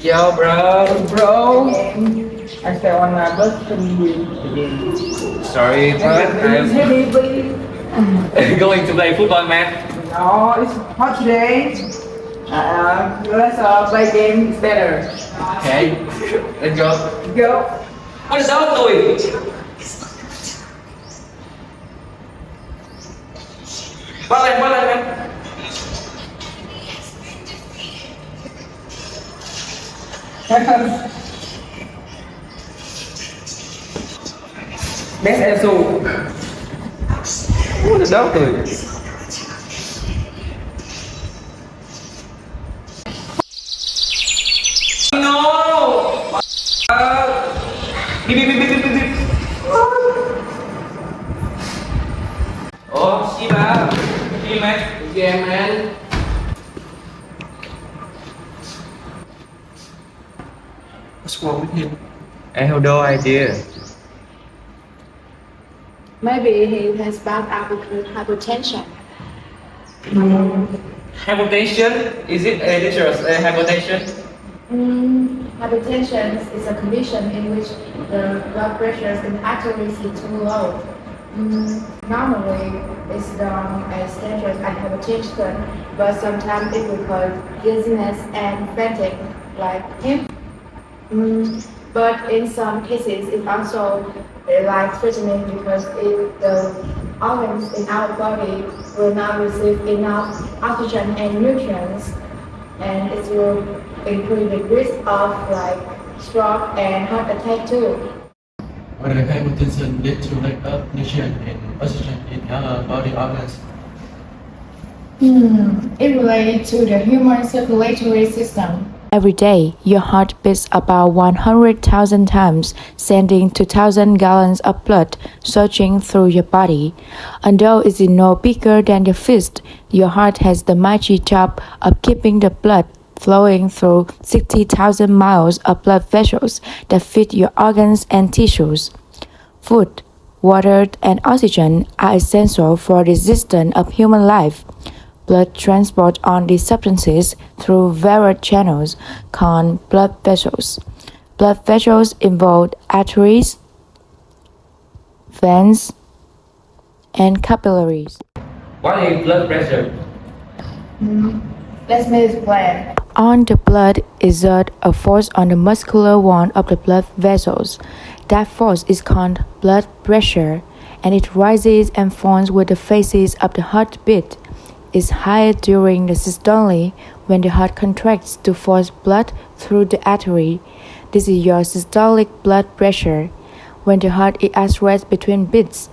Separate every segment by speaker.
Speaker 1: Yo, bro.
Speaker 2: I stay on my bus from you again.
Speaker 1: Sorry, but I'm going to play football, man.
Speaker 2: No, it's hot today. Let's play game. It's better.
Speaker 1: Okay, let's go.
Speaker 2: Go.
Speaker 1: What is that doing? Balik, man.
Speaker 2: Best answer.
Speaker 1: What is that doing? No! Beep. Oh, Shiba. See, man.
Speaker 2: Yeah, man.
Speaker 1: What's wrong with him? I have no idea.
Speaker 3: Maybe he has bad hypertension.
Speaker 1: Hypertension? Is it dangerous? Hypertension?
Speaker 3: Hypertension is a condition in which the blood pressure in the arteries is too low. Normally, it's done as dangerous as hypertension, but sometimes it will cause dizziness and fatigue, like him. But in some cases, it's also life-threatening because if the organs in our body will not receive enough oxygen and nutrients, and it will increase the risk of stroke and heart attack too.
Speaker 4: Whether hypertension leads to lack of nutrients and oxygen in our body organs.
Speaker 3: It relates to the human circulatory system.
Speaker 5: Every day, your heart beats about 100,000 times, sending 2,000 gallons of blood surging through your body. Although it is no bigger than your fist, your heart has the mighty job of keeping the blood flowing through 60,000 miles of blood vessels that feed your organs and tissues. Food, water, and oxygen are essential for the existence of human life. Blood transport on these substances through various channels called blood vessels. Blood vessels involve arteries, veins, and capillaries.
Speaker 1: What is blood pressure?
Speaker 3: Let's make it plain.
Speaker 5: On the blood exert a force on the muscular wall of the blood vessels. That force is called blood pressure, and it rises and falls with the phases of the heartbeat. Is higher during the systole when the heart contracts to force blood through the artery. This is your systolic blood pressure. When the heart is at rest between beats,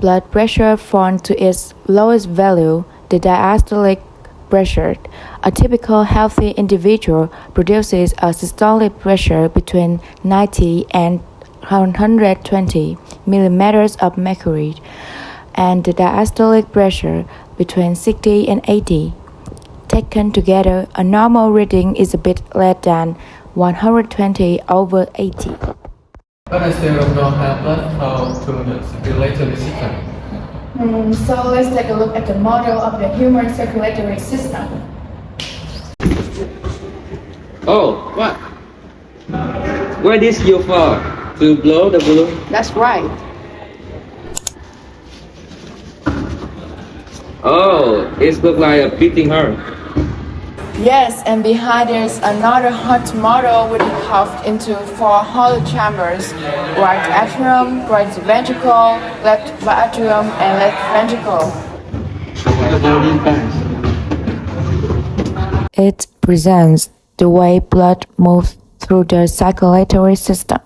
Speaker 5: blood pressure falls to its lowest value, the diastolic pressure. A typical healthy individual produces a systolic pressure between 90 and 120 millimeters of mercury, and the diastolic pressure between 60 and 80. Taken together, a normal reading is a bit less than 120 over 80.
Speaker 4: But I still don't have blood flow to the circulatory system.
Speaker 3: So let's take a look at the model of the human circulatory system.
Speaker 1: Oh, what? Where is you for? To blow the balloon?
Speaker 3: That's right.
Speaker 1: Oh, it looks like a beating heart.
Speaker 3: Yes, and behind there's another heart model with it carved into 4 hollow chambers: right atrium, right ventricle, left atrium, and left ventricle.
Speaker 5: It presents the way blood moves through the circulatory system.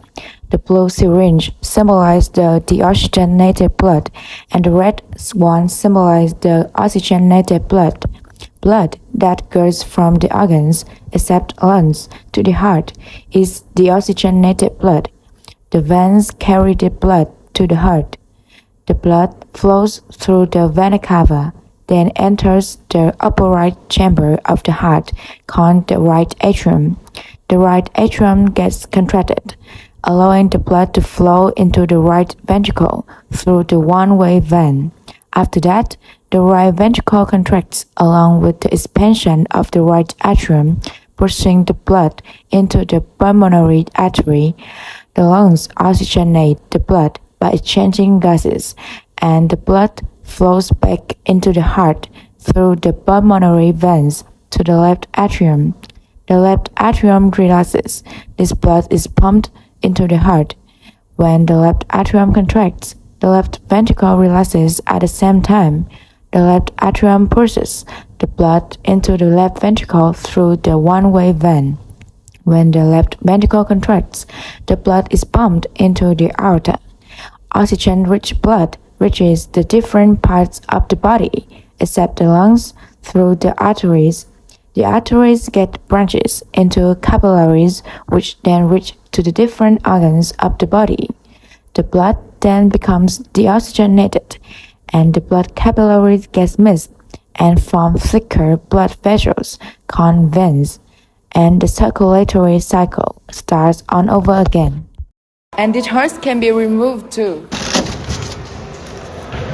Speaker 5: The blue syringe symbolizes the deoxygenated blood, and the red one symbolizes the oxygenated blood. Blood that goes from the organs, except lungs, to the heart is deoxygenated blood. The veins carry the blood to the heart. The blood flows through the vena cava, then enters the upper right chamber of the heart, called the right atrium. The right atrium gets contracted, allowing the blood to flow into the right ventricle through the one-way vein. After that, the right ventricle contracts along with the expansion of the right atrium, pushing the blood into the pulmonary artery. The lungs oxygenate the blood by exchanging gases, and the blood flows back into the heart through the pulmonary veins to the left atrium. The left atrium relaxes. This blood is pumped into the heart. When the left atrium contracts, the left ventricle relaxes at the same time. The left atrium pushes the blood into the left ventricle through the one-way vein. When the left ventricle contracts, the blood is pumped into the aorta. Oxygen-rich blood reaches the different parts of the body, except the lungs, through the arteries. The arteries get branches into capillaries, which then reach to the different organs of the body. The blood then becomes deoxygenated, and the blood capillaries get mixed and form thicker blood vessels called veins, and the circulatory cycle starts on over again.
Speaker 6: And this hurts can be removed too.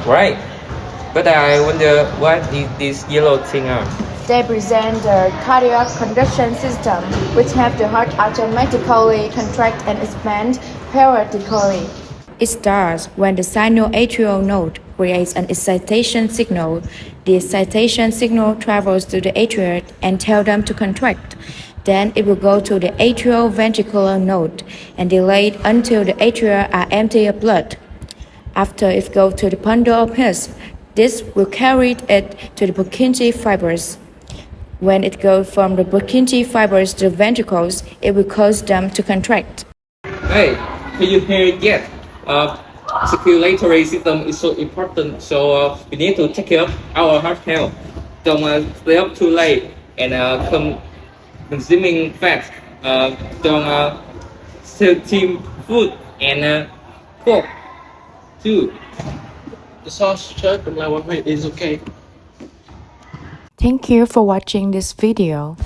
Speaker 1: Right. But I wonder what these yellow things are.
Speaker 3: They present the cardiac conduction system, which have the heart automatically contract and expand periodically.
Speaker 5: It starts when the sinoatrial node creates an excitation signal. The excitation signal travels to the atria and tells them to contract. Then it will go to the atrioventricular node and delayed until the atria are empty of blood. After it goes to the bundle of hairs, this will carry it to the Purkinje fibers. When it goes from the Purkinje fibers to the ventricles, it will cause them to contract.
Speaker 1: Hey, can you hear it yet? Circulatory system is so important, so we need to take care of our heart health. Don't stay up too late and consuming fat. Don't steam food and pork too.
Speaker 4: The sauce church like one way is okay.
Speaker 5: Thank you for watching this video.